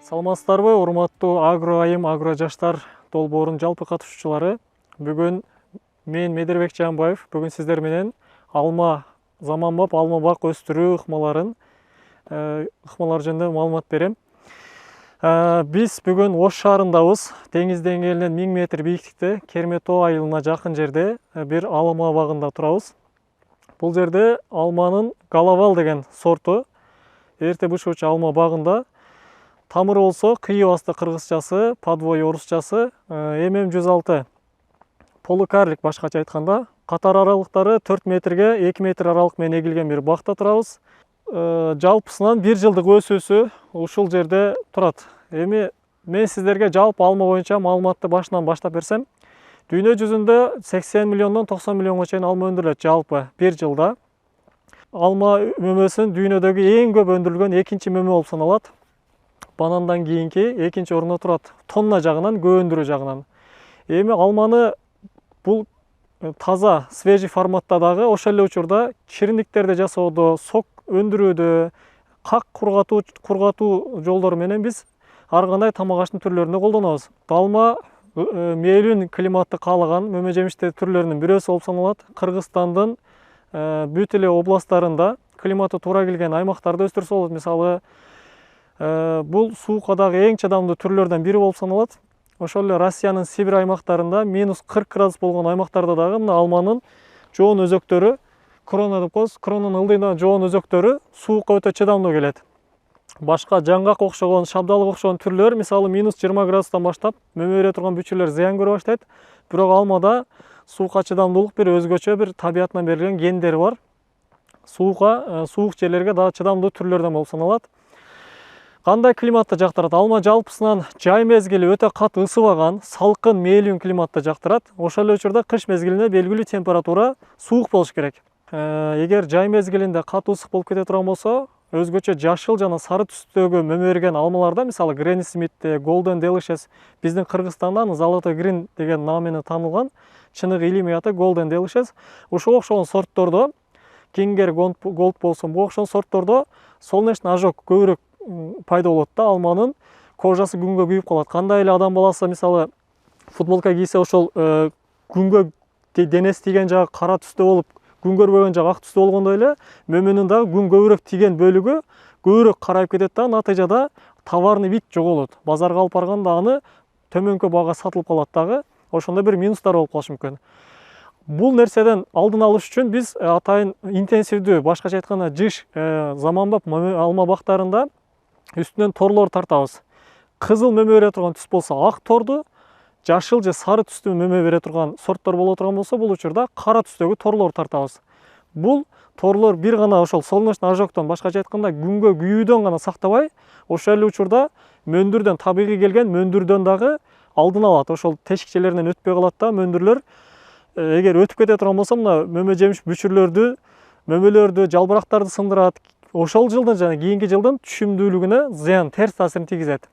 Саламатсыздарбы, урматтуу Агро айым, Агро жаштар долбоорунун жалпы катышуучулары. Бүгүн мен Медербек Жамбаев, бүгүн сиздер менен алма заманбап алма бак өстүрүү ыкмалар жөнүндө маалымат берем. Биз бүгүн Ош шаарындабыз. Деңиз деңгээлинен 1000 метр бийиктикте, Керметоо айылына жакын жерде бир алма багында турабыз. Бул жерде алманын Галавал деген сорту эрте бышуучу алма багында. Тамыры болсо кыйып асты кыргызчасы, подвой орусчасы, ММ106 полукарлик башкача айтканда. Катар аралыктары 4 метрге 2 метр аралык менен эгилген бир бакта турабыз. Жалпысынан 1 жылдык өсүүсү ушул жерде турат. Эми мен сиздерге жалпы алма боюнча маалыматты башынан баштап берсем, дүйнө жүзүндө 80 миллиондон 90 миллионго чейин алма өндүрүлөт жалпы 1 жылда. Алма мөмөсүн дүйнөдөгү эң көп өндүрүлгөн экинчи мөмө болуп саналат. Банандан кийинки экинчи орунда турат. Тонна жагынан, көп өндүрүү жагынан. Эми алманы бул таза, свежий форматта дагы ошол эле учурда чиринниктерди жасоодо, сок өндүрүүдө, как кургатуу жолдору менен биз ар кандай тамак аштын түрлөрүндө колдонобуз. Алма мээлүүн климатты каалаган мөмө жемиштер түрлөрүнүн бирөөсү болуп саналат. Кыргызстандын бүт эле областтарында климаты туура келген аймактарда өстүрсө болот. Мисалы, бул суукка дагы эң чыдамдуу түрлөрдөн бири болуп саналат. Ошол эле Россиянын Сибирь аймактарында -40 градус болгон аймактарда дагы мына алманын жоон өзөктөрү, крона деп коебуз, кронанын ылдыйынан жоон өзөктөрү суукка өтө чыдамдуу келет. Башка жаңгак окшогон, шабдалык окшогон түрлөр, мисалы -20 градустан баштап мөмө бере турган бүчүрлөр зыян көрө баштайт. Бирок алмада суукка чыдамдуулук бир өзгөчө бир табиятынан берилген гендери бар. Суук жерлерге дагы чыдамдуу түрлөрдөн болуп саналат. Кандай климатты жактырат? Алма жалпысынан жай мезгили өтө катуу ысыбаган, салкын, мээлүүн климатты жактырат. Ошол эле учурда кыш мезгилинде белгилүү температура суук болуш керек. Эгер жай мезгилинде катуу ысык болуп кете турган болсо, өзгөчө жашыл жана сары түстөгү мөмө берген алмаларда, мисалы Granny Smith, Golden Delicious, биздин Кыргызстанда Zolotoy Green деген наам менен таанылган, чыныгы илимий аты Golden Delicious. Ушуга окшогон сорттордо, Kinger Gold болсун, буга окшогон сорттордо солнечный ожог көбүрөөк пайда болот да, алманын кожасы күнгө күйүп калат. Кандай эле адам баласы мисалы футболка кийсе ошол күнгө денеси тийген жагы кара түстө болуп, күн көрбөгөн жагы ак түстө болгондой эле мөмөнүн дагы күн көбүрөөк тийген бөлүгү көбүрөөк карайып кетет да, натыйжада товарный вид жоголот. Базарга алып барганда аны төмөнкө баага сатылып калат дагы. Ошондо бир минустар болуп калышы мүмкүн. Бул нерседен алдын алыш үчүн биз атайын интенсивдүү, башкача айтканда жыш заманбап алма бактарында үстүнөн торлор тартабыз. Кызыл мөмө бере турган түс болсо ак торду, жашыл же сары түстүү мөмө бере турган сорттор боло турган болсо, бул учурда кара түстөгү торлор тартабыз. Бул торлор бир гана ошол солнечный ожогтон, башкача айтканда күнгө күйүүдөн гана сактабай, ошол эле учурда мөндүрдөн, табигый келген мөндүрдөн дагы алдын алат. Ошол тешикчелеринен өтпөй калат да мөндүрлөр. Эгер өтүп кете турган болсо, мына мөмө жемиш бүчүрлөрдү, мөмөлөрдү, жалбырактарды сындырат. Ошол жылдын жана кийинки жылдын түшүмдүүлүгүнө зыян, терс таасирин тийгизет.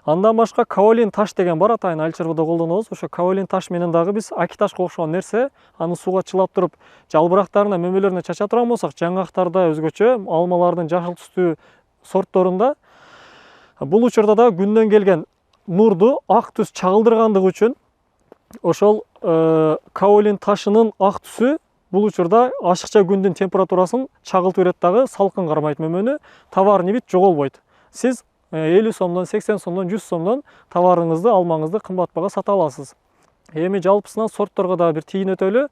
Андан башка каолин таш деген бар, атайын айыл чарбада колдонобуз. Ошо каолин таш менен дагы биз акиташка окшогон нерсе, аны сууга чылап туруп, жалбырактарына, мөмөлөрүнө чача турган болсок, жаңгактарда өзгөчө, алмалардын жашыл түстүү сортторунда бул учурда да күндөн келген нурду ак түс чагылдыргандыгы үчүн ошол каолин ташынын ак түсү бул учурда ашыкча күндүн температурасын чагылтып берет дагы, салкын кармайт мөмөнү, товарный вид жоголбойт. Сиз 50 сомдон, 80 сомдон, 100 сомдон товарыңызды, алмаңызды кымбат бага сата аласыз. Эми жалпысынан сортторго дагы бир тийин өтөлү.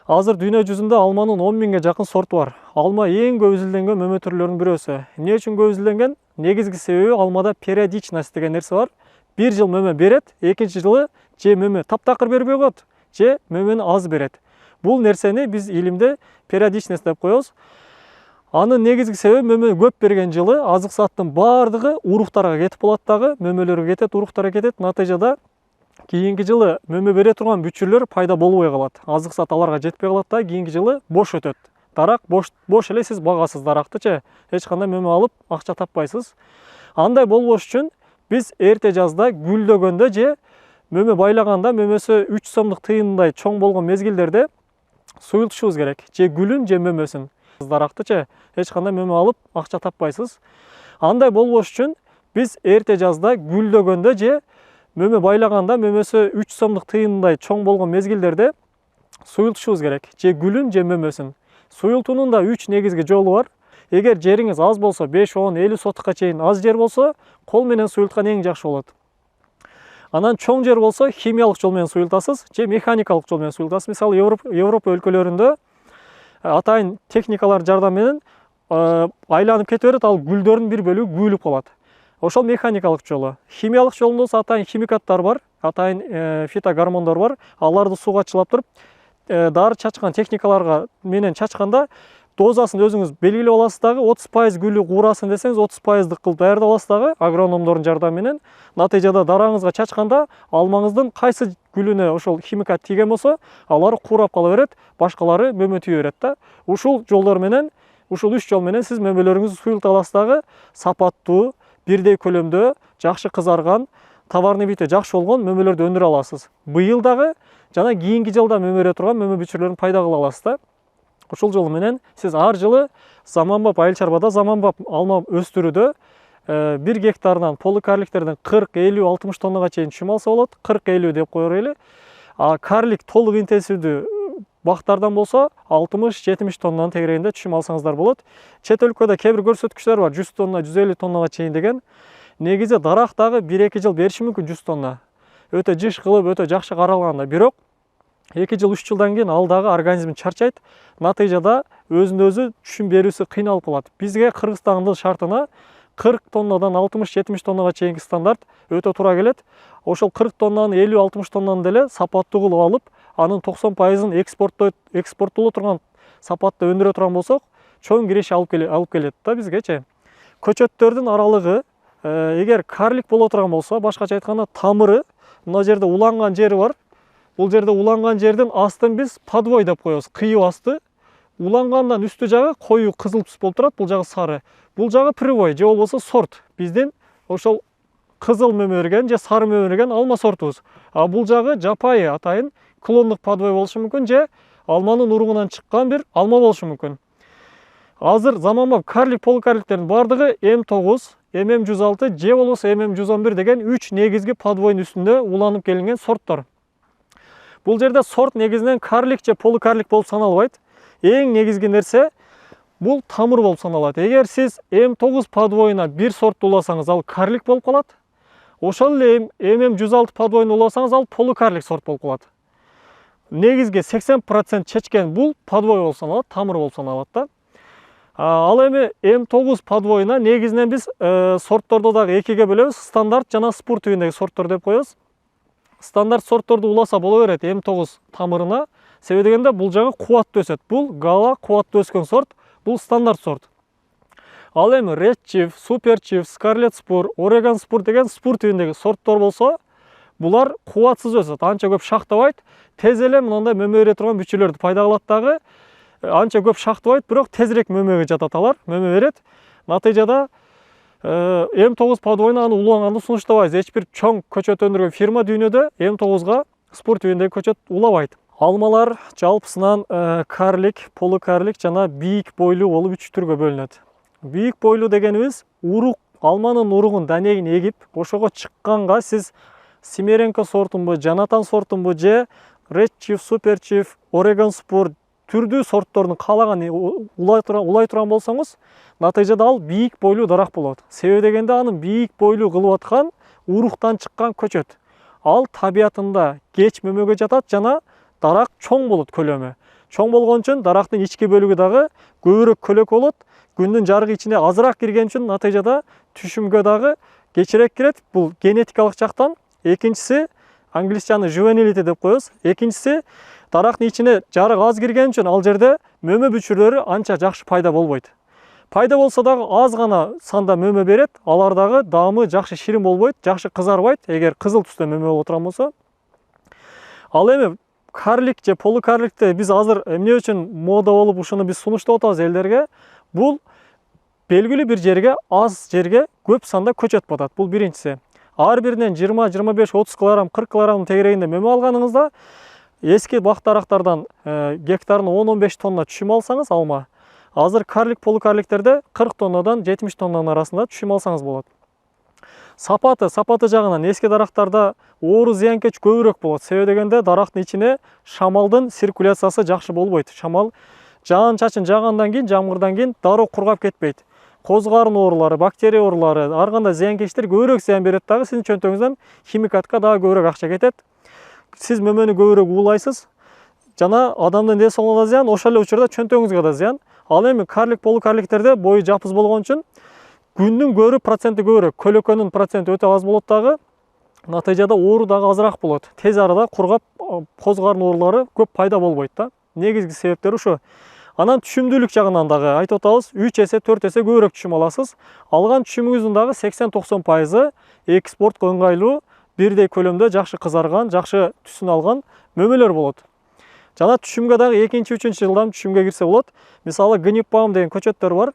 Азыр дүйнө жүзүндө алманын 10 миңге жакын сорту бар. Алма эң көп изилденген мөмө түрлөрүнүн бирөөсү. Эмне үчүн көп изилденген? Негизги себеби алмада периодичность деген нерсе бар. Бир жыл мөмө берет, экинчи жылы же мөмө таптакыр бербей коет, же мөмөнү аз берет. Бул нерсени биз илимде периодичность деп коебуз. Анын негизги себеби мөмө көп берген жылы азык сааттын баардыгы уруктарга кетип болот дагы, мөмөлөргө кетет, уруктарга кетет. Натыйжада кийинки жылы мөмө бере турган бүчүрлөр пайда болбой калат. Азык саат аларга жетпей калат да, кийинки жылы бош өтөт. Дарак бош эле сиз багасыз дарактычы, эч кандай мөмө алып акча таппайсыз. Андай болбош үчүн биз эрте жазда гүлдөгөндө же мөмө байлаганда, мөмөсү 3 сомдук тыйындай чоң болгон мезгилдерде суюлтушубуз керек. Же гүлүн, же мөмөсүн. Дарактычы эч кандай мөмө алып акча таппайсыз. Андай болбош үчүн Biz erте жазда гүлдөгөндө же мөмө байлаганда, мөмөсү 3 сомдук тыйындай чоң болгон мезгилдерде суюлтушубуз керек. Же гүлүн, же мөмөсүн. Суюлтуунун да 3 негизги жолу бар. Эгер жериңиз аз болсо, 5, 10, 50 сотукка чейин аз жер болсо, кол менен суюлткан эң жакшы болот. Анан чоң жер болсо, химиялык жол менен суюлтасыз, же механикалык жол менен суюлтасыз. Мисалы, Европа өлкөлөрүндө атайын техникалар жардам менен айланып кете берет, ал гүлдөрдүн бир бөлүгү күйүлүп калат. Ошол механикалык жолу. Химиялык жолунда болсо атайын химикаттар бар, атайын фитогормондор бар. Аларды сууга чылап туруп, дары чачкан техникаларга менен чачканда дозасын өзүңүз белгилеп аласыз дагы, 30% гүлү куурасын десеңиз 30% кылып даярдап аласыз дагы агрономдордун жардамы менен. Натыйжада дараңызга чачканда алмаңыздын кайсы гүлүнө ошол химикат тийген болсо, алар куурап кала берет, башкалары мөмө тийе берет да. Ушул жолдор менен, ушул 3 жол менен сиз мөмөлөрүңүздү суюлта аласыз дагы, сапаттуу, бирдей көлөмдө, жакшы кызарган, товарный види жакшы болгон мөмөлөрдү өндүрө аласыз. Быйыл дагы жана кийинки жылда мөмө турган мөмө бүчүрлөрүн пайда кыла аласыз да. Ушул жол менен сиз ар жылы заманбап айыл чарбада, заманбап алма өстүрүүдө 1 гектарынан полукарликтерден 40, 50, 60 тоннага чейин түшүм алса болот. 40-50 деп кое берели. А карлик толук интенсивдүү бактардан болсо 60-70 тоннанын тегерегинде түшүм алсаңыздар болот. Чет өлкөдө кээ бир көрсөткүчтөр бар, 100 тонна, 150 тоннага чейин деген. Негизи дарак дагы 1-2 жыл бериши мүмкүн 100 тонна. Өтө жыш кылып, өтө жакшы каралганда. Бирок 2 жыл, 3 жылдан кийин ал дагы организм чарчайт. Натыйжада өзүнө өзү түшүм берүүсү кыйналып калат. Бизге Кыргызстандын шартына 40 тоннадан 60-70 тоннага чейинки стандарт өтө туура келет. Ошол 40 тоннаны 50-60 тоннаны деле сапаттуу кылып алып, анын 90%-ын экспорттоло турган сапатта өндүрө турган болсок, чоң киреше алып келет да бизгечи. Көчөттөрдүн аралыгы, эгер карлик боло турган болсо, башкача айтканда тамыры, мына жерде уланган жери бар. Бул жерде уланган жердин астын биз подвой деп коебуз, кыйык асты. Улангандан үстү жагы коюу кызыл түс болуп турат, бул жагы сары. Бул жагы привой же болбосо сорт. Биздин ошол кызыл мөмө берген же сары мөмө берген алма сортубуз. А бул жагы жапайы атайын клондук подвой болушу мүмкүн, же алманын уругунан чыккан бир алма болушу мүмкүн. Азыр заманбап карлик, полукарликтердин бардыгы М9, ММ106 же болбосо ММ111 деген 3 негизги подвойдун үстүндө уланып келинген сорттор. Бул жерде сорт негизинен карлик же полукарлик болуп саналбайт. Эң негизги нерсе бул тамыр болуп саналат. Эгер сиз М9 подвойуна бир сортты уласаңыз, ал карлик болуп калат. Ошол эле ММ106 подвойуна уласаңыз, ал полукарлик сорт болуп калат. Негизги 80% чечкен бул подвой болуп саналат, тамыр болуп саналат да. Ал эми М9 подвойуна негизинен биз сортторду дагы экиге бөлөбүз. Стандарт жана спур түйүндөгү сорттор деп коебуз. Стандарт сортторду уласа боло берет М9 тамырына. Себеби дегенде бул жагы кубаттуу өсөт. Бул гала кубаттуу өскөн сорт, бул стандарт сорт. Ал эми Red Chief, Super Chief, Scarlet Spur, Oregon Spur деген спур түйүндөгү сорттор болсо, булар кубатсыз өсөт, анча көп шактабайт, тез эле мындай мөмө бере турган бүчүрлөрдү пайда кылат дагы. Анча көп шактабайт, бирок тезирээк мөмөгө жатат алар, мөмө берет. Натыйжада М9 подвойуна аны уланганды сунуштабайбыз. Эч бир чоң көчөт өндүргөн фирма дүйнөдө М9га спур түйүндөгү көчөт улабайт. Алмалар жалпысынан карлик, полукарлик жана бийик бойлуу болуп 3 түргө бөлүнөт. Бийик бойлуу дегенибиз урук, алманын уругун данегин эгип, ошого чыкканга сиз Семеренко сортунбу, Жанатан сортунбу же Red Chief, Super Chief, Oregon Spur түрдүү сорттордун каалаган улай турган болсоңуз, натыйжада ал бийик бойлуу дарак болот. Себеби дегенде анын бийик бойлуу кылып аткан уруктан чыккан көчөт. Ал табиятында кеч мөмөгө жатат жана дарак чоң болот көлөмү. Чоң болгон үчүн дарактын ички бөлүгү дагы көбүрөөк көлөк болот. Күндүн жарыгы ичине азыраак кирген үчүн натыйжада түшүмгө дагы кечирээк кирет. Бул генетикалык жактан. Экинчиси, англисчаны juvenility деп коебуз. Экинчиси, дарактын ичине жарык аз кирген үчүн ал жерде мөмө бүчүрлөрү анча жакшы пайда болбойт. Пайда болсо дагы аз гана санда мөмө берет, алар дагы даамы жакшы ширин болбойт, жакшы кызарбайт, эгер кызыл түстө мөмө боло турган болсо. Ал эми карлик же полукарликте биз азыр эмне үчүн мода болуп ушуну биз сунуштап атабыз элдерге? Бул белгилүү бир жерге, аз жерге көп санда көчөт батат. Бул биринчиси. Ар биринен 20, 25, 30 килограмм, 40 килограмм тегерегинде мөмө алганыңызда эски бак дарактардан гектарына 10-15 тонна түшүм алсаңыз алма. Азыр карлик, полукарликтерде 40 тоннадан 70 тоннанын арасында түшүм алсаңыз болот. Сапаты жагынан эски дарактарда оору зыянкеч көбүрөөк болот. Себеби дегенде дарактын ичине шамалдын циркуляциясы жакшы болбойт. Шамал жаан чачын жаагандан кийин, жамгырдан кийин дароо кургап кетпейт. Коз карын оорулары, бактерия оорулары, ар кандай зыянкечтер көбүрөөк зыян берет дагы, сиздин чөнтөгүңүздөн химикатка дагы көбүрөөк акча кетет. Сиз мөмөнү көбүрөөк уулайсыз. Жана адамдын ден соолугуна да зыян, ошол эле учурда чөнтөгүңүзгө да зыян. Ал эми карлик, полукарликтерде бою жапыз болгон үчүн күндүн көрү проценти көбүрөөк, көлөкөнүн проценти өтө аз болот дагы. Натыйжада оору дагы азыраак болот. Тез арада кургап, коз карын оорулары көп пайда болбойт да. Негизги себептери ушу. Анан түшүмдүүлүк жагынан дагы айтып атабыз, 3 эсе, 4 эсе көбүрөөк түшүм аласыз. Алган түшүмүңүздүн дагы 80-90% экспортко ыңгайлуу, бирдей көлөмдө жакшы кызарган, жакшы түсүн алган мөмөлөр болот. Жана түшүмгө дагы 2-3 жылдан түшүмгө кирсе болот. Мисалы Гниппаум деген көчөттөр бар.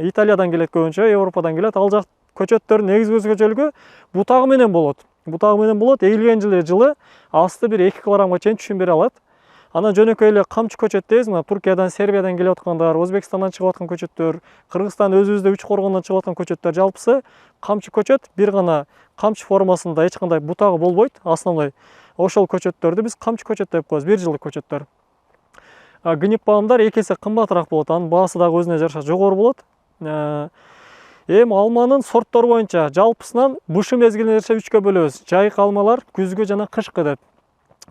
Италиядан келет көбүнчө, Европадан келет. Ал жак көчөттөрдүн негизги өзгөчөлүгү бутагы менен болот. Бутагы менен болот, эгилген жылы асты бир 2 килограммга чейин түшүм бере алат. Анан жөнөкөй эле камчы көчөт дейбиз, мына Туркиядан, Сербиядан келип аткандар, Өзбекстандан чыгып аткан көчөттөр, Кыргызстан өзүбүздө 3 коргондон чыгып аткан көчөттөр жалпысы камчы көчөт, бир гана камчы формасында эч кандай бутагы болбойт. Основной ошол көчөттөрдү биз камчы көчөт деп коебуз, 1 жылдык көчөттөр. Гниппаумдар 2 эсе кымбатыраак болот, анын баасы дагы өзүнө жараша жогору болот. Эми алманын сорттору боюнча жалпысынан бушы мезгилине жараша 3кө бөлөбүз. Жайык алмалар, күзгү жана кышкы деп.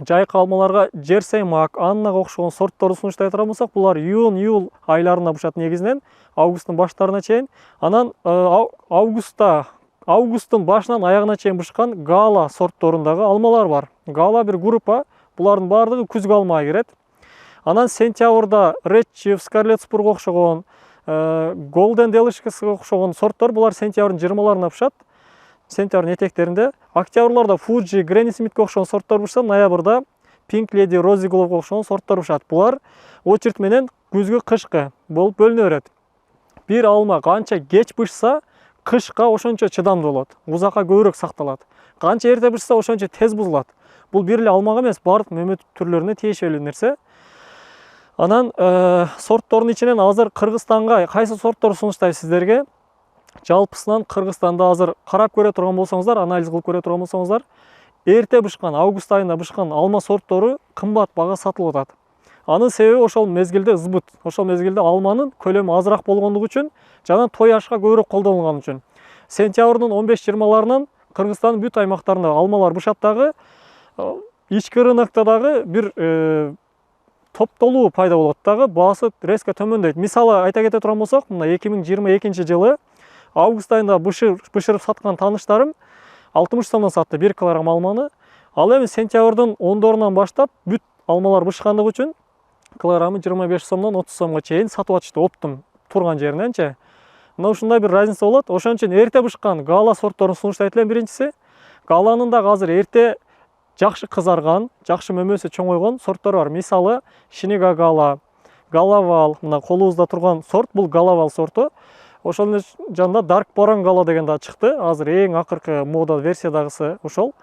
Жайык алмаларга Жерсей Мак, Аннага окшогон сортторду сунуштай турган болсок, булар июнь-июль айларында бушат негизинен, августтун баштарына чейин. Анан августтун башынан аягына чейин бышкан Гала сортторундагы алмалар бар. Гала бир группа, булардын баардыгы күзгү алмага кирет. Анан сентябрда Red Chief, Scarlet Spur'га окшогон, Golden Delicious окшогон сорттор, булар сентябрдын 20-ларына бышат. Сентябрдын этектеринде. Октябрларда Fuji, Granny Smith'ке окшогон сорттор бышса, ноябрда Pink Lady, Rosy Glove'га окшогон сорттор бышат. Булар очередь менен күзгү кышкы болуп бөлүнө берет. Бир алма канча кеч бышса, кышка ошончо чыдамдуу болот. Узакка көбүрөөк сакталат. Канча эрте бышса, ошончо тез бузулат. Бул бир эле алмага эмес, бардык мөмө түрлөрүнө тиешелүү нерсе. Анан сорттордун ичинен азыр Кыргызстанга кайсы сорттор сунуштайбыз сиздерге? Жалпысынан Кыргызстанда азыр карап көрө турган болсоңуздар, анализ кылып көрө турган болсоңуздар, эрте бышкан, август айында бышкан алма сорттору кымбат бага сатылып атат. Анын себеби ошол мезгилде ызбыт, ошол мезгилде алманын көлөмү азыраак болгондугу үчүн жана той ашка көбүрөөк колдонулган үчүн. Сентябрдын 15-20-ларынан Кыргызстандын бүт аймактарында алмалар бышат дагы, ички рынокто дагы бир топтолуу пайда болот дагы, баасы резко төмөндөйт. Мисалы айта кете турган болсок, мына 2022 жылы август айында бышырып саткан тааныштарым 60 сомдон сатты 1 килограмм алманы. Ал эми сентябрдын 10-дорунан баштап бүт алмалар бышкандыгы үчүн килограммы 25 сомдон 30 сомго чейин сатып атышты оптум турган жериненчи. Мына ушундай бир разница болот. Ошон үчүн эрте бышкан Гала сортторун сунуштайт элем биринчиси. Галанын дагы азыр эрте жакшы кызарган, жакшы мөмөсү чоңойгон сорттор бар. Мисалы Шинига Гала, Галавал, мына колубузда турган сорт бул Галавал сорту. Ошол жанында Dark Boran Gala деген да чыкты. Азыр эң акыркы мода версиядагысы ошол.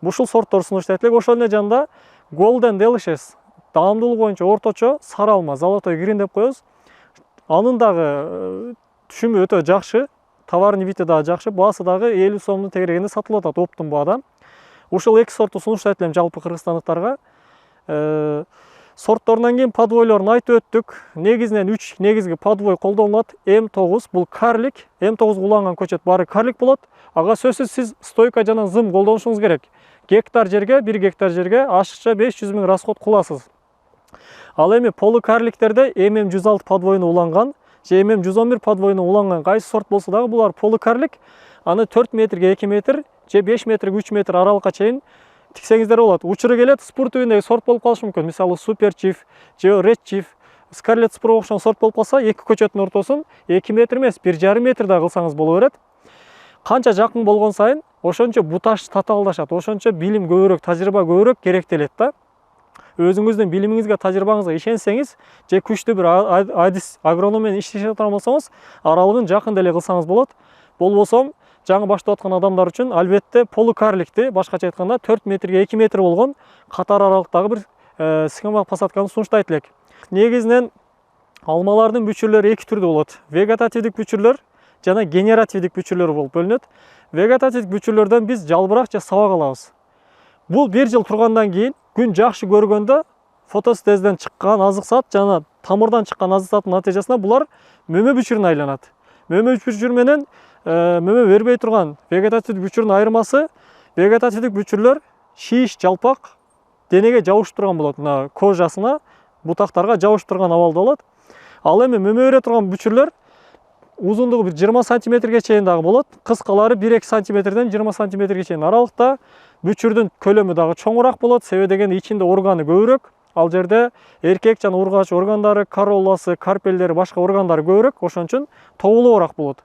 Бушул сорттор сунуштайт элек. Ошол жанында Golden Delicious, даамдуулук боюнча орточо сары алма, Золотой Грин деп коебуз. Анын дагы түшүмү өтө жакшы, товарный види дагы жакшы, баасы дагы 50 сомдун тегерегинде сатылып атат оптун баада. Ушул эки сортту сунуштайт элем жалпы кыргызстандыктарга. Сортторунан кийин подвойлорун айтып өттүк. Негизинен 3 негизги подвой колдонулат. М9 бул карлик, М9 уланган көчөт баары карлик болот. Ага сөзсүз сиз стойка жана зым колдонушуңуз керек. Гектар жерге, 1 гектар жерге ашыкча 500 000 расход кыласыз. Ал эми полукарликтерде ММ106 подвойуна уланган, же ММ111 подвойуна уланган кайсы сорт болсо дагы булар полукарлик. Аны 4 метрге 2 метр, же 5 метрге 3 метр аралыкка чейин тиксеңиздер болот. Учуру келет, спур түбүндөгү сорт болуп калышы мүмкүн. Мисалы Super Chief, же Red Chief, Scarlet Spur окшогон сорт болуп калса, эки көчөттүн ортосун 2 метр эмес, 1,5 метр да кылсаңыз боло берет. Канча жакын болгон сайын ошончо буташ татаалдашат, ошончо билим көбүрөөк, тажрыйба көбүрөөк керектелет да. Өзүңүздүн билимиңизге, тажрыйбаңызга ишенсеңиз, же күчтүү бир адис агроном менен иштеше турган болсоңуз, аралыгын жакын деле кылсаңыз болот. Болбосо жаңы баштап аткан адамдар үчүн албетте полукарликти, башкача айтканда 4 метрге 2 метр болгон катар аралыктагы бир схема посадканы сунуштайт элек. Негизинен алмалардын бүчүрлөрү эки түрдүү болот. Вегетативдик бүчүрлөр жана генеративдик бүчүрлөр болуп бөлүнөт. Вегетативдик бүчүрлөрдөн биз жалбырак же сабак алабыз. Бул 1 жыл тургандан кийин күн жакшы көргөндө фотосинтезден чыккан азык зат жана тамырдан чыккан азык заттын натыйжасында булар мөмө бүчүрүнө айланат. Мөмө бүчүрү менен мөмө бербей турган вегетативдик бүчүрүнүн айырмасы, вегетативдик бүчүрлөр шиш, жалпак денеге жабышып турган болот. Мына кожасына, бутактарга жабышып турган абалда болот. Ал эми мөмө бере турган бүчүрлөр узундугу 20 сантиметрге чейин дагы болот. Кыскалары 1-2 сантиметрден 20 сантиметрге чейин аралыкта. Бүчүрдүн көлөмү дагы чоңураак болот. Себеби дегенде ичинде органы көбүрөөк. Ал жерде эркек жана ургач органдары, королласы, карпелдери, башка органдары көбүрөөк. Ошон үчүн тобулуураак болот.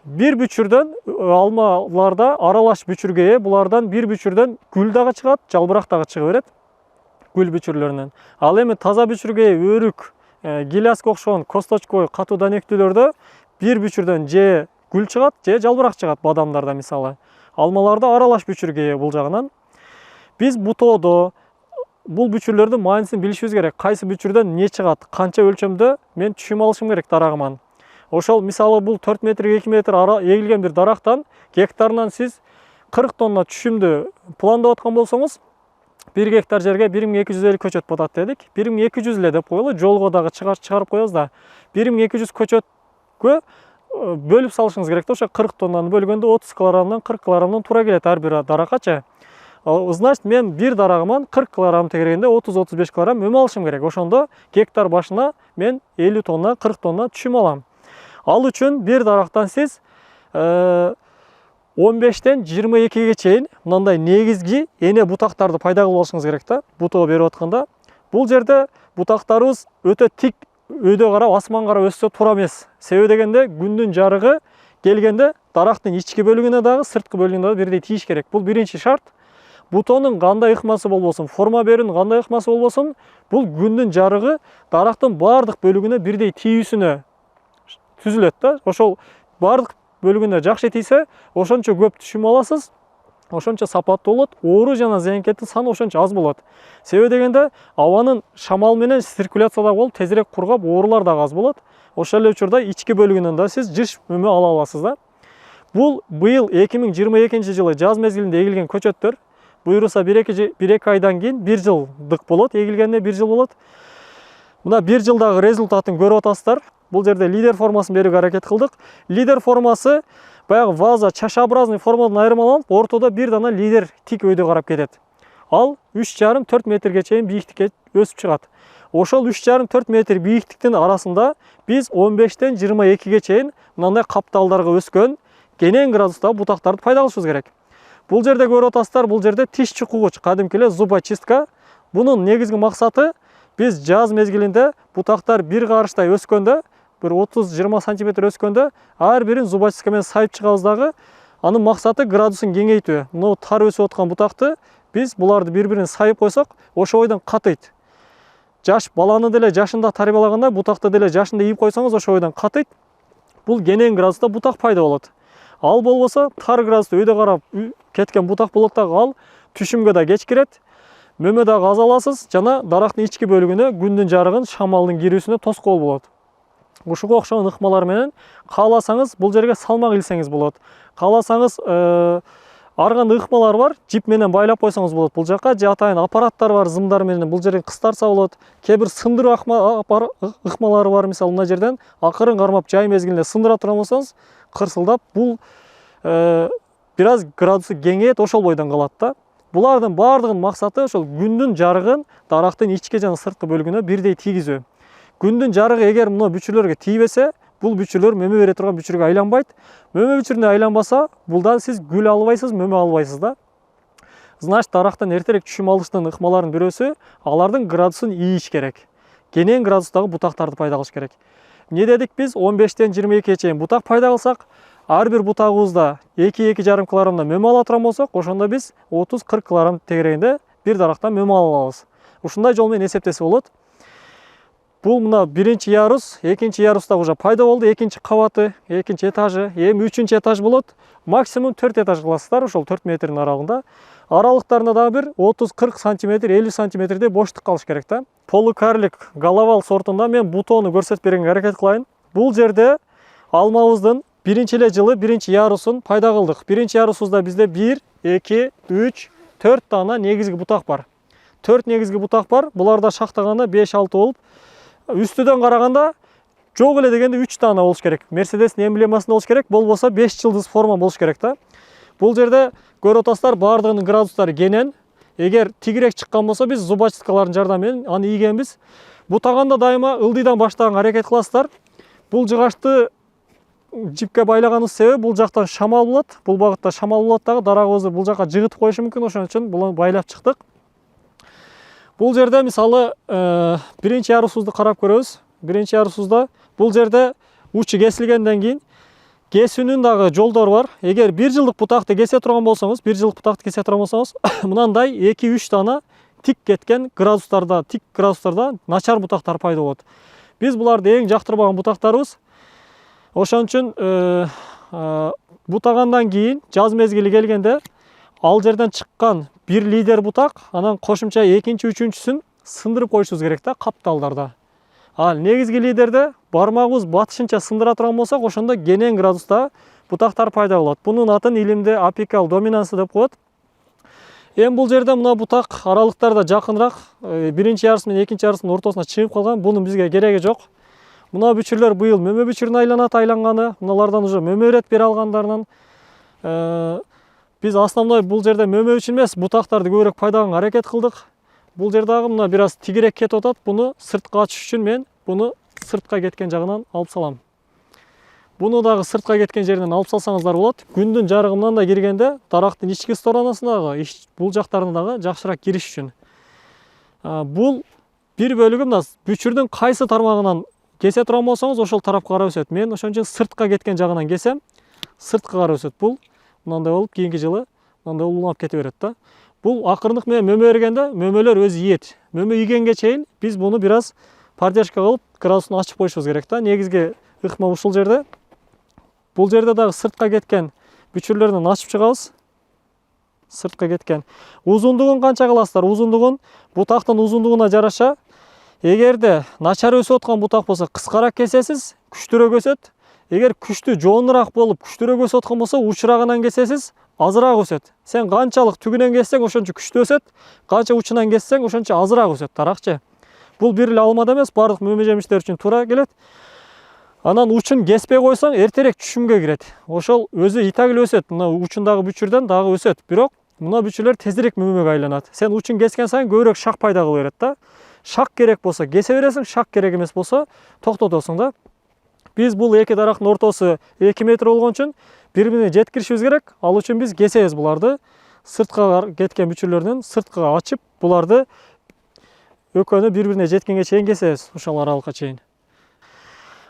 Bir бүчүрдөн алмаларда аралаш бүчүргө ээ. Булардан bir бүчүрдөн гүл дагы чыгат, жалбырак дагы чыга берет. Гүл бүчүрлөрүнөн. Ал эми таза бүчүргө ээ, өрүк, гиляска окшогон косточкой катуу данектүүлөрдө bir бүчүрдөн же гүл чыгат, же жалбырак чыгат бадамдарда мисалы. Алмаларда аралаш бүчүргө ээ бул жагынан. Биз бутоодо бул бүчүрлөрдүн маанисин билишибиз керек. Кайсы бүчүрдөн не чыгат, канча өлчөмдө мен түшүм алышым керек дарагыман. Ошол мисалы бул 4 метрге 2 метр эгилген бир дарактан гектарынан сиз 40 тонна түшүмдү пландап аткан болсоңуз, 1 гектар жерге 1250 көчөт батат дедик. 1200 эле деп коелу, жолго дагы чыгарып коебуз да. 1200 көчөткө бөлүп салышыңыз керек да. Ошо 40 тоннаны бөлгөндө 30 килограммдан 40 килограммдан туура келет ар бир даракачы. Значит, мен бир дарагыман 40 килограмм тегерегинде 30-35 килограмм мөмө алышым керек. Ошондо гектар башына мен 50 тонна, 40 тонна түшүм алам. Ал үчүн бир дарактан сиз 15-тен 22-ге чейин мындай негизги эне бутактарды пайда кылып алышыңыз керек да. Бутоо берип атканда бул жерде бутактарыбыз өтө тик өйдө карап, асман карап өссө туура эмес. Себеби дегенде күндүн жарыгы келгенде дарактын ички бөлүгүнө дагы, сырткы бөлүгүнө дагы бирдей тийиш керек. Бул биринчи шарт. Бутоонун кандай ыкмасы болбосун, форма берүүнүн кандай ыкмасы болбосун, бул күндүн жарыгы дарактын баардык бөлүгүнө бирдей тийүүсүнө түзүлөт да. Ошол баардык бөлүгүнө жакшы тийсе, ошончо көп түшүм аласыз, ошончо сапаттуу болот, оору жана зыянкеттин саны ошончо аз болот. Себеби дегенде абанын шамал менен циркуляцияда болуп, тезирээк кургап, оорулар дагы аз болот. Ошол эле учурда ички бөлүгүнөн да сиз жыш мөмө ала аласыз да. Бул быйыл 2022-жылы жаз мезгилинде эгилген көчөттөр. Буйруса 1-2 айдан кийин 1 жылдык болот, эгилгенде 1 жыл болот. Мына 1 жылдагы результатын көрүп атасыздар. Бул жерде лидер формасын берүүгө аракет кылдык. Лидер формасы баягы ваза чашаобразный формадан айырмаланып, ортодо бир дана лидер тик өйдө карап кетет. Ал 3,5-4 метрге чейин бийиктикке өсүп чыгат. Ошол 3,5-4 метр бийиктиктин арасында биз 15-тен 22-ге чейин мындай капталдарга өскөн кенен градустагы бутактарды пайда кылышыбыз керек. Бул жерде көрүп атасыздар, бул жерде тиш чукугуч, кадимки эле зубочистка. Бунун негизги максаты биз жаз мезгилинде бутактар бир карыштай өскөндө, bir 30-20 сантиметр өскөндө ар бирин зубочистка менен сайып чыгабыз дагы. Анын максаты градусын кеңейтүү. Мына тар өсүп аткан бутакты биз буларды бири-бирин сайып койсок, ошо бойдон катыйт. Жаш баланы деле жашында тарбиялаганда, бутакты деле жашында ийип койсоңуз, ошо бойдон катыйт. Бул кенен градуста бутак пайда болот. Ал болбосо тар градуста өйдө карап кеткен бутак болот дагы, ал түшүмгө да кеч кирет. Мөмө дагы аз аласыз жана дарактын ички бөлүгүнө күндүн жарыгын, шамалдын кирүүсүнө тоскоол болот. Ушуга окшогон ыкмалар менен кааласаңыз бул жерге салмак илсеңиз болот. Кааласаңыз ар кандай ыкмалар бар, жип менен байлап койсоңуз болот. Бул жака же атайын аппараттар бар, зымдар менен бул жерге кыстарса болот. Кээ бир сындыруу ыкмалары бар, мисалы мына жерден акырын кармап жай мезгилинде сындыра турган болсоңуз, кырсылдап бул бир аз градусу кеңейет, ошол бойдон калат да. Булардын баардыгынын максаты ошол күндүн жарыгын дарактын ички жана сырткы бөлүгүнө бирдей тийгизүү. Күндүн жарыгы эгер мына бүчүрлөргө тийбесе, бул бүчүрлөр мөмө бере турган бүчүргө айланбайт. Мөмө бүчүрүнө айланбаса, булдан сиз гүл албайсыз, мөмө албайсыз да. Значит, дарактан эртерээк түшүм алыштын ыкмаларынын бирөөсү алардын градусун ийиш керек. Кенен градустагы бутактарды пайда кылыш керек. Эмне дедик биз? 15-тен 22-ге чейин бутак пайда кылсак, ар бир бутагыбызда 2-2,5 килограммдан мөмө ала турган болсок, ошондо биз 30-40 килограмм тегерегинде бир дарактан мөмө ала алабыз. Ушундай жол менен эсептесе болот. Бул мына биринчи ярус, экинчи яруста уже пайда болду, экинчи кабаты, экинчи этажы, эми үчүнчү этаж болот. Максимум 4 этаж кыласыздар, ошол 4 метрдин аралыгында. Аралыктарында дагы бир 30-40 сантиметр, 50 сантиметрдей боштук калыш керек да. Полукарлик Галавал сортунда мен бутоону көрсөтүп бергенге аракет кылайын. Бул жерде алмабыздын Birinci эле жылы биринчи ярусын пайда кылдык. Биринчи ярусубузда бизде 1, 2, 3, 4 дана негизги бутак бар. 4 негизги бутак бар. Буларда шактаганда 5-6 болуп, үстүдөн караганда жок эле дегенде 3 дана болуш керек. Мерседестин эмблемасында болуш керек, болбосо 5 жылдыз форма болуш керек да. Бул жерде көрүп атасыздар, баардыгынын градустары кенен. Эгер тигирээк чыккан болсо биз зубочисткалардын жардамы менен аны ийгенбиз. Бутаганда дайыма ылдыйдан баштаганга аракет кыласыздар. Бул жыгачты жипке байлаганыбыз себеби бул жактан шамал болот. Бул багытта шамал болот дагы, дарагыбызды бул жакка жыгытып коюшу мүмкүн, ошон үчүн буну байлап чыктык. Бул жерде мисалы биринчи ярусубузду карап көрөбүз. Биринчи ярусубузда бул жерде учу кесилгенден кийин кесүүнүн дагы жолдору бар. Эгер 1 жылдык бутакты кесе турган болсоңуз, мынандай 2-3 дана тик кеткен градустарда, начар бутактар пайда болот. Биз буларды эң жактырбаган бутактарыбыз. Ошон үчүн бутагандан кийин жаз мезгили келгенде ал жерден чыккан бир лидер бутак, анан кошумча экинчи, үчүнчүсүн сындырып коюшубуз керек да, капталдарда. Ал негизги лидерде бармагыбыз батышынча сындыра турган болсок, ошондо кенен градуста бутактар пайда болот. Бунун атын илимде апикал доминансы деп коет. Эми бул жерде мына бутак аралыктарда жакыныраак, биринчи ярус менен экинчи ярустун ортосуна чыгып калган. Бунун бизге кереги жок. Мына бүчүрлөр быйыл мөмө бүчүрүнө айланганы, мыналардан уже мөмө ирет бере алгандарынан. Биз основной бул жерде мөмө үчүн эмес, бутактарды көбүрөөк пайдаланганга аракет кылдык. Бул жер дагы мына бир аз тигирээк кетип атат. Буну сыртка ачыш үчүн мен буну сыртка кеткен жагынан алып салам. Буну дагы сыртка кеткен жеринен алып салсаңыздар болот. Күндүн жарыгы мындай киргенде дарактын ички сторонасындагы бул жактарына дагы жакшыраак кириш үчүн. Бул бир бөлүгү мына бүчүрдүн кайсы тармагынан кесе турган болсоңуз, ошол тарапка карап өсөт. Мен ошон үчүн сыртка кеткен жагынан кесем, сыртка карап өсөт. Бул мындай болуп, кийинки жылы мындай уланып кете берет да. Бул акырындык менен мөмө бергенде мөмөлөр өзү ийет. Мөмө ийгенге чейин биз буну бир аз поддержка кылып, градусын ачып коюшубуз керек да. Негизги ыкма ушул жерде. Бул жерде дагы сыртка кеткен бүчүрлөрдөн ачып чыгабыз. Сыртка кеткен. Узундугун канча кыласыздар? Узундугун бутактын узундугуна жараша. Эгерде начар өсүп аткан бутак болсо, кыскараак кесесиз, күчтүүрөөк өсөт. Эгер күчтүү жоонураак болуп, күчтүүрөөк өсүп аткан болсо, учурагынан кесесиз, азыраак өсөт. Сен канчалык түгүнөн кессең, ошончо күчтүү өсөт. Канча учунан кессең, ошончо азыраак өсөт даракчы. Бул бир эле алмада эмес, бардык мөмө жемиштер үчүн туура келет. Анан учун кеспей койсоң, эртерээк түшүмгө кирет. Ошол өзү и так эле өсөт. Мына учундагы бүчүрдөн дагы өсөт. Бирок мына бүчүрлөр тезирээк мөмөгө айланат. Сен учун кескен сайын көбүрөөк шак пайда кыла берет да. Шак керек болсо кесе бересиң, шак керек эмес болсо токтотосуң да. Биз бул эки дарактын ортосу 2 метр болгон үчүн бири-бирине жеткиришибиз керек. Ал үчүн биз кесебиз буларды. Сыртка кеткен бүчүрлөрдөн сырткага ачып, буларды экөөнү бири-бирине жеткенге чейин кесебиз, ошол аралыкка чейин.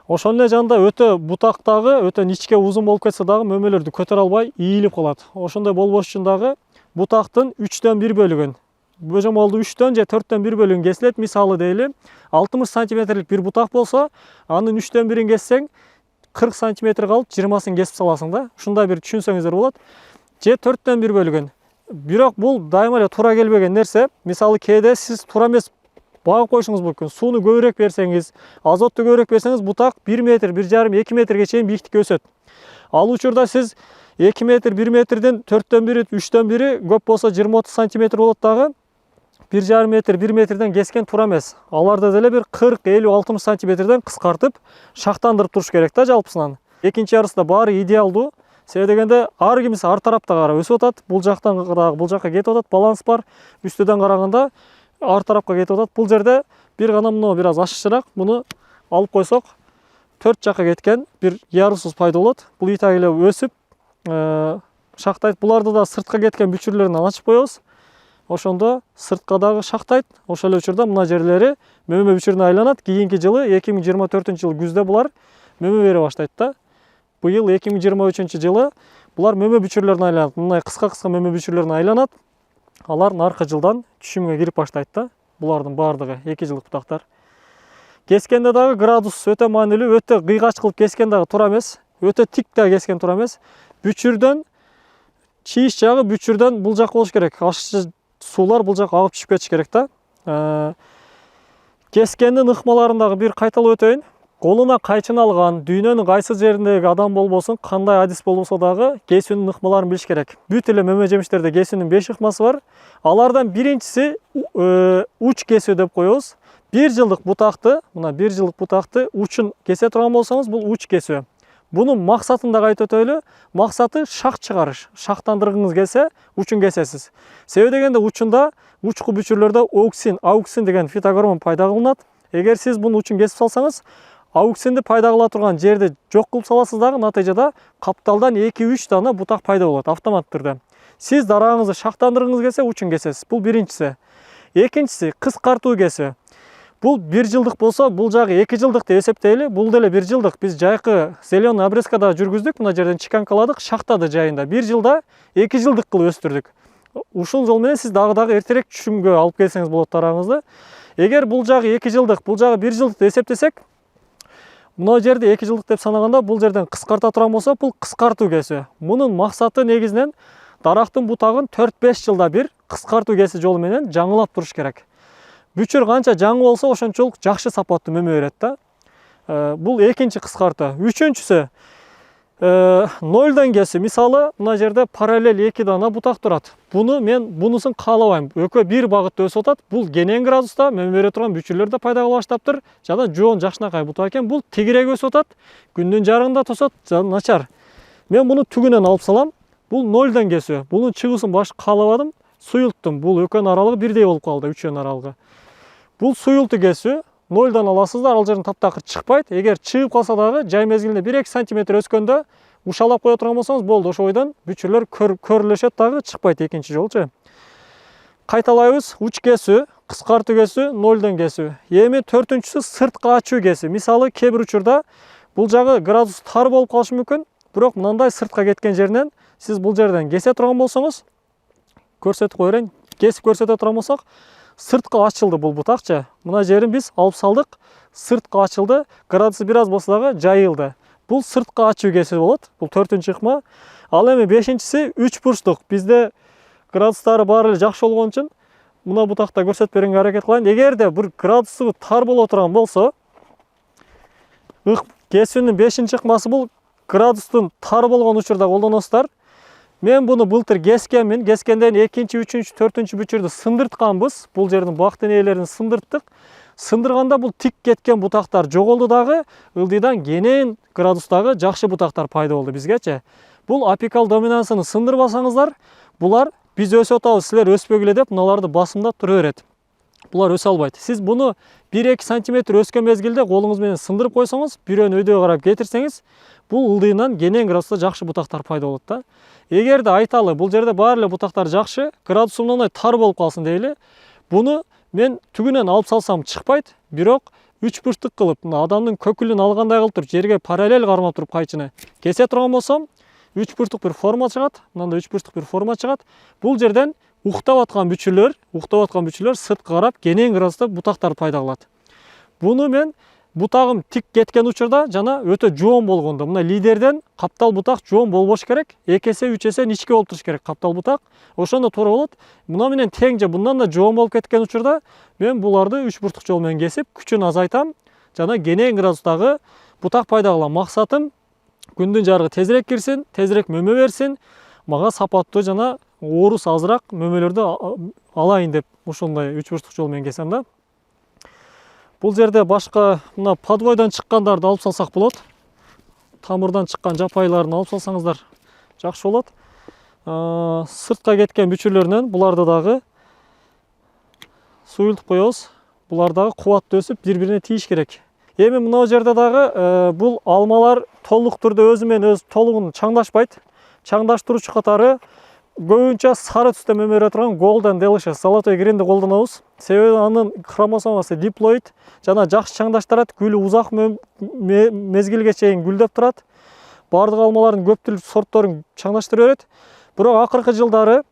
Ошон эле жанында өтө бутактагы өтө ичке узун болуп кетсе дагы мөмөлөрдү көтөрө албай ийилип калат. Ошондой болбош үчүн дагы бутактын 3төн 1 бөлүгүн, божомолду 3төн же 4төн 1 бөлүгүн кесилет. Мисалы дейли, 60 сантиметрлик бир бутак болсо, анын 3төн 1-ин кессең, 40 сантиметр калып, 20-сын кесип саласың да. Ушундай бир түшүнсөңүздөр болот. Же 4төн 1 бөлүгүн. Бирок бул дайыма эле туура келбеген нерсе. Мисалы кээде сиз туура эмес багып коюшуңуз мүмкүн. Сууну көбүрөөк берсеңиз, азотту көбүрөөк берсеңиз, бутак 1 метр, 1,5, 2 метрге чейин бийиктикке өсөт. Ал учурда сиз 2 метр, 1 метрден 4төн 1, 3төн 1 көп болсо 20-30 сантиметр болот дагы. 1,5 метр, 1 метрден кескен туура эмес. Аларды деле бир 40, 50, 60 сантиметрден кыскартып, шактандырып туруш керек да жалпысынан. Экинчи ярыста баары идеалдуу. Себеби дегенде ар кимиси ар тарапта карап өсүп атат. Бул жактан дагы бул жакка кетип атат, баланс бар. Үстүдөн караганда ар тарапка кетип атат. Бул жерде бир гана мына бир аз ашыкчыраак муну алып койсок, 4 жакка кеткен бир ярусубуз пайда болот. Бул и так эле өсүп, шактайт. Буларды да сыртка кеткен бүчүрлөрүнөн ачып коебуз. Ошондо сыртка дагы шактайт. Ошол эле учурда мына жерлери мөмө бүчүрүнө айланат. Кийинки жылы 2024-жылы күздө булар мөмө бере баштайт да. Быйыл 2023-жылы булар мөмө бүчүрлөрүнө айланат. Мындай кыска-кыска мөмө бүчүрлөрүнө айланат. Алар наркы жылдан түшүмгө кирип баштайт да. Булардын баардыгы 2 жылдык бутактар. Кескенде дагы градус өтө маанилүү, өтө кыйгач кылып кескен дагы туура эмес, өтө тик дагы кескен туура эмес. Бүчүрдөн чийиш жагы бүчүрдөн бул жак болуш керек. Ашчы суулар бул жакка агып түшүп кетиш керек да. Кескендин ыкмаларын дагы бир кайталап өтөйүн. колуна кайчын алган, дүйнөнүн кайсы жериндеги адам болбосун, кандай адис болбосо дагы кесүүнүн ыкмаларын билиш керек. Бүт эле мөмө жемиштерде кесүүнүн 5 ыкмасы бар. Алардан биринчиси уч кесүү деп коебуз. 1 жылдык бутакты, мына 1 жылдык бутакты учун кесе турган болсоңуз, бул уч кесүү. Бунун максатын да айтып өтөлү. Максаты шак чыгарыш. Шактандыргыңыз келсе, учун кесесиз. Себеби дегенде учунда, учку бүчүрлөрдө ауксин деген фитогормон пайда кылынат. Эгер сиз буну учун кесип салсаңыз, ауксинди пайда кыла турган жерди жок кылып саласыз дагы, натыйжада капталдан 2-3 дана бутак пайда болот автомат түрдө. Сиз дарагыңызды шактандыргыңыз келсе, учун кесесиз. Бул биринчиси. Экинчиси кыскартуу кесүү. Бул 1 жылдык болсо, бул жагы 2 жылдык деп эсептейли. Бул деле 1 жылдык. Биз жайкы зеленый обрезкада жүргүздүк. Мына жерден чиканкаладык, шактады жайында. 1 жылда 2 жылдык кылып өстүрдүк. Ушул жол менен сиз дагы эртерээк түшүмгө алып келсеңиз болот дарагыңызды. Эгер бул жагы 2 жылдык, бул жагы 1 жылдык деп эсептесек, мына жерде 2 жылдык деп санаганда, бул жерден кыскарта турган болсо, бул кыскартуу кесүү. Мунун максаты негизинен дарактын бутагын 4-5 жылда бир кыскартуу кесүү жолу менен жаңылап туруш керек. Бүчүр канча жаңы болсо, ошончолук жакшы сапаттуу мөмө берет да. Бул экинчи кыскартуу. Үчүнчүсү нольдон кесүү. Мисалы, мына жерде параллель 2 дана бутак турат. Мен бунусун каалабайм. Экөө бир багытта өсүп атат. Бул кенен градуста мөмө бере турган бүчүрлөр да пайда кыла баштаптыр. Жана жоон жакшынакай бутак экен. Бул тегирек өсүп атат. Күндүн жарыгында тосот, начар. Мен буну түгүнөн алып салам. Бул нольдон кесүү. Бунун чыгуусун башкы каалабадым. Суюлттум. Бул экөөнүн аралыгы бирдей болуп калды, үчөөнүн аралыгы. Бул суюлтуу кесүү. Нольдон аласыздар, ал жерден таптакыр чыкпайт. Эгер чыгып калса дагы, жай мезгилинде 1-2 см өскөндө ушалап кое турган болсоңуз, болду. Ошо бойдон бүчүрлөр көрүлөшөт дагы, чыкпайт экинчи жолчу. Кайталайбыз: уч кесүү, кыскартуу кесүү, нольдон кесүү. Эми төртүнчүсү сырткы ачуу кесүү. Мисалы, кээ бир учурда бул жагы градус тар болуп калышы мүмкүн, бирок мындай сыртка кеткен жеринен сиз бул жерден кесе турган болсоңуз, көрсөтүп кое берейин. Кесип көрсөтө турган болсок, сырткы ачылды бул бутакчы. Мына жерин биз алып салдык, сырткы ачылды, градусу бир аз болсо дагы жайылды. Бул сырткы ачуу кесүү болот. Бул 4-чү ыкма. Ал эми 5-чиси 3 бурчтук. Бизде градустары баары эле жакшы болгон үчүн мына бутакта көрсөтүп берүүгө аракет кылайын. Эгерде бир градусу тар боло турган болсо, кесүүнүн 5-чи ыкмасы бул градустун тар болгон учурда колдоносуздар. Мен буну былтыр кескенмин. Кескенден 2-чи, 3-чү, 4-чү бүчүрдү сындыртканбыз. Бул жердин бак денелерин сындырттык. Сындырганда бул тик кеткен бутактар жоголду дагы, ылдыйдан кенен градустагы жакшы бутактар пайда болду бизгечи. Бул апикал доминансыны сындырбасаңыздар, булар биз өсүп атабыз, силер өспөгүлө деп мыналарды басымдап тура берет. Булар өсө албайт. Сиз буну 1-2 см өскөн мезгилде колуңуз менен сындырып койсоңуз, бирөөнү өйдөгө карап кетирсеңиз, бул ылдыйынан кенен градуста жакшы бутактар пайда болот да. Эгерде айталы, бул жерде баары эле бутактар жакшы, градусу мындай тар болуп калсын дейли. Буну мен түгүнөн алып салсам чыкпайт, бирок 3 бурчтук кылып, мына адамдын көкүлүн алгандай кылып туруп, жерге параллель кармап туруп кайчыны кесе турган болсом, 3 бурчтук бир форма чыгат. Мындай 3 бурчтук бир форма чыгат. Бул жерден уктап аткан бүчүрлөр сырткы карап кенен градуста бутактар пайда кылат. Буну мен бутагым тик кеткен учурда жана өтө жоон болгондо, мына лидерден каптал бутак жоон болбош керек. 2 эсе, 3 эсе ничке болуп туруш керек каптал бутак. Ошондо туура болот. Мына менен тең же bundan да жоон болуп кеткен учурда мен буларды 3 бурчтук жол менен кесип, күчүн азайтам жана кенен градустагы бутак пайда кылам. Максатым күндүн жарыгы тезирээк кирсин, тезирээк мөмө берсин, мага сапаттуу жана оорус азыраак мөмөлөрдү алайын деп ушундай 3 бурчтук жол менен кесем да. Бул жерде башка мына подвойдон чыккандарды алып салсак болот. Тамырдан чыккан жапайларын алып салсаңыздар жакшы болот. Сыртка кеткен бүчүрлөрүнөн буларды дагы суюлтуп коебуз. Булар дагы кубаттуу өсүп, бири-бирине тийиш керек. Эми мына жерде дагы бул алмалар толук түрдө өзү менен өзү толугун чаңдашпайт. Чаңдаштыруучу катары көбүнчө сары түстө мөмө бере турган Golden Delicious золотой гринди колдонобуз. Себеби анын хромосомасы диплоид жана жакшы чаңдаштырат, гүлү узак мезгилге чейин гүлдөп турат. Бардык алмалардын көп түрлүү сортторун чаңдаштыра берет. Бирок акыркы жылдары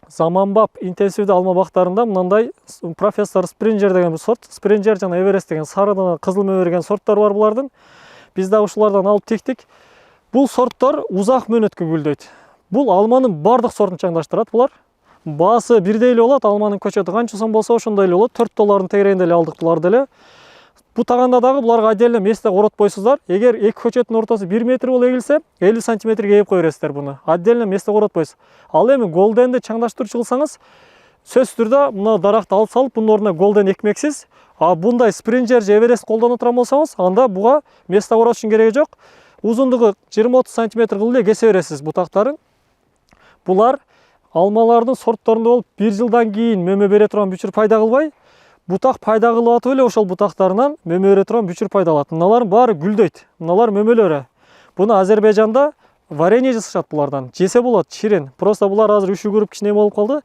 заманбап интенсивдүү алма бактарында мындай профессор Springer деген бир сорт, Springer жана Everest деген сарыдан кызыл мөмө берген сорттор бар булардын. Биз да ушулардан алып тиктик. Бул сорттор узак мөөнөткө гүлдөйт. Бул алманын бардык сортун чаңдаштырат булар. Баасы бирдей эле болот, алманын көчөтү канча сом болсо ошондой эле болот. $4 тегерегинде эле алдык буларды эле. Бутаганда дагы буларга отдельно место коротпойсуздар. Эгер эки көчөттүн ортосу 1 метр болуп эгилсе, 50 сантиметрге ээп кое бересиздер буну. Отдельно место коротпойсуз. Ал эми голденди чаңдаштырчу кылсаңыз, сөзсүз түрдө мына даракты алып салып, бунун ордуна голден экмексиз. А bunday спринджер же эверест колдоно турган болсоңуз, анда буга место коротуштун кереги жок. Узундугу 20-30 сантиметр кылып эле кесе бересиз бутактарын. Булар алмалардын сортторунда болуп 1 жылдан кийин мөмө бере турган бүчүр пайда кылбай, бутак пайда кылып атып эле ошол бутактарынан мөмө бере турган бүчүр пайда алат. Мыналардын баары гүлдөйт. Мыналар мөмөлөрү. Буну Азербайжанда варенье жасашат булардан. Жесе болот, ширин. Просто булар азыр үшүгүрүп кичине болуп калды.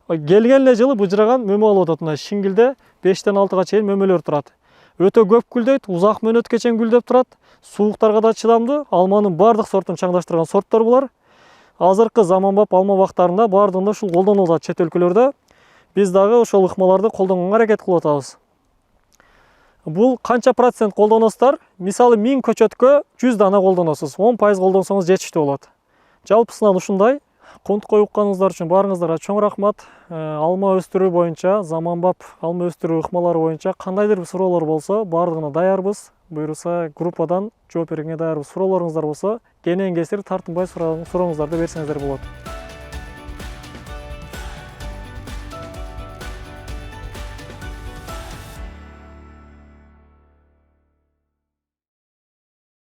Келген эле жылы быжыраган мөмө алып атат. Мына Шиңгилде 5-тен 6га чейин мөмөлөр турат. Өтө көп гүлдөйт, узак мөөнөткө чейин гүлдөп турат. Сууктарга да чыдамдуу. Алманын бардык сортун чаңдаштырган сорттор булар. Азыркы заманбап алма бактарында бардыгында ушул колдонулуп атат чет өлкөлөрдө. Биз дагы ошол ыкмаларды колдонгонго аракет кылып атабыз. Бул канча процент колдоносуздар? Мисалы 1000 көчөткө 100 дана колдоносуз. 10% колдонсоңуз жетиштүү болот. Жалпысынан ушундай. Контукай укканыңыздар үчүн баарыңыздарга чоң рахмат. Алма өстүрүү боюнча, заманбап алма өстүрүү ыкмалары боюнча кандайдыр бир суроолор болсо, баардыгына даярбыз. Буюрса, группадан жооп бергенге даярбыз. Суроолоруңуздар болсо, кенен кесир тартынбай сурооңуздарды берсеңиздер болот.